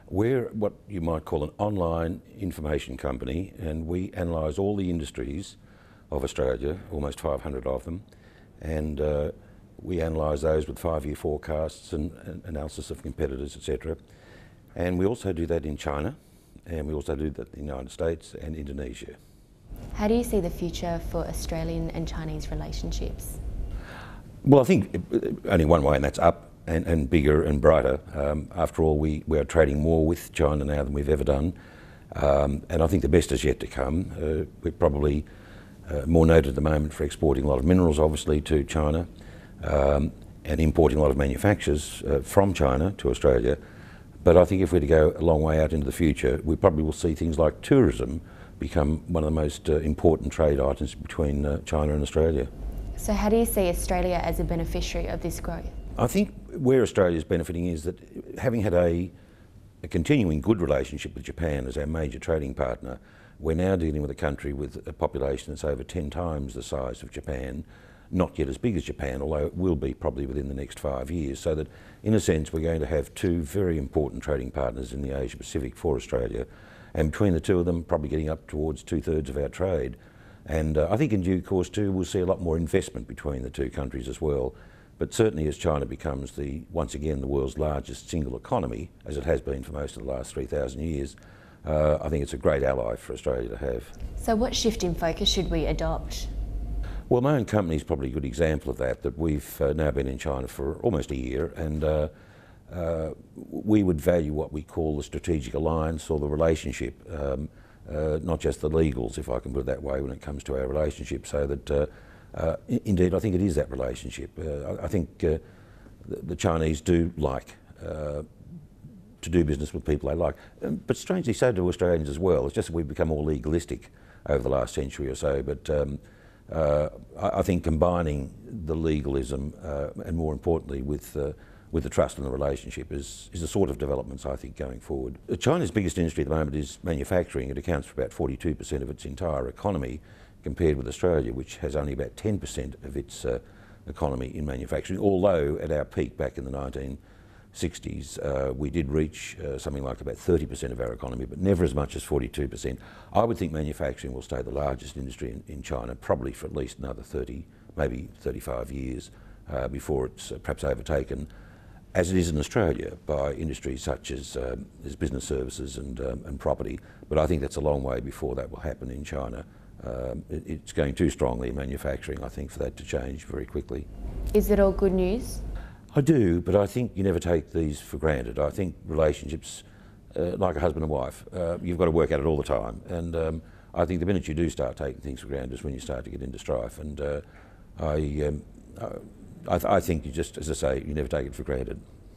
We're what you might call an online information company, and we analyse all the industries of Australia, almost 500 of them, and we analyse those with 5-year forecasts and analysis of competitors, etc. And we also do that in China, and we also do that in the United States and Indonesia. How do you see the future for Australian and Chinese relationships? Well, I think only one way, and that's up and bigger and brighter. After all, we are trading more with China now than we've ever done, and I think the best is yet to come. We're probably more noted at the moment for exporting a lot of minerals, obviously, to China, and importing a lot of manufacturers from China to Australia. But I think if we're to go a long way out into the future, we probably will see things like tourism become one of the most important trade items between China and Australia. So how do you see Australia as a beneficiary of this growth? I think where Australia is benefiting is that having had a continuing good relationship with Japan as our major trading partner, we're now dealing with a country with a population that's over 10 times the size of Japan, not yet as big as Japan, although it will be probably within the next 5 years, so that in a sense we're going to have two very important trading partners in the Asia Pacific for Australia, and between the two of them probably getting up towards 2/3 of our trade. And I think in due course too we'll see a lot more investment between the two countries as well. But certainly as China becomes once again the world's largest single economy, as it has been for most of the last 3,000 years, I think it's a great ally for Australia to have. So what shift in focus should we adopt? Well, my own company is probably a good example of that we've now been in China for almost a year, and we would value what we call the strategic alliance or the relationship, not just the legals, if I can put it that way, when it comes to our relationship, so that indeed I think it is that relationship. I think the Chinese do like to do business with people they like, but strangely so do Australians as well. It's just that we've become more legalistic over the last century or so, but I think combining the legalism and more importantly with the trust and the relationship is the sort of developments I think going forward. China's biggest industry at the moment is manufacturing. It accounts for about 42% of its entire economy, compared with Australia, which has only about 10% of its economy in manufacturing, although at our peak back in the 1960s we did reach something like about 30% of our economy, but never as much as 42%. I would think manufacturing will stay the largest industry in China, probably for at least another 30, maybe 35 years before it's perhaps overtaken, as it is in Australia, by industries such as business services and property. But I think that's a long way before that will happen in China. It's going too strongly in manufacturing, I think, for that to change very quickly. Is it all good news? I do, but I think you never take these for granted. I think relationships, like a husband and wife, you've got to work at it all the time. And I think the minute you do start taking things for granted is when you start to get into strife. And I think you just, as I say, you never take it for granted.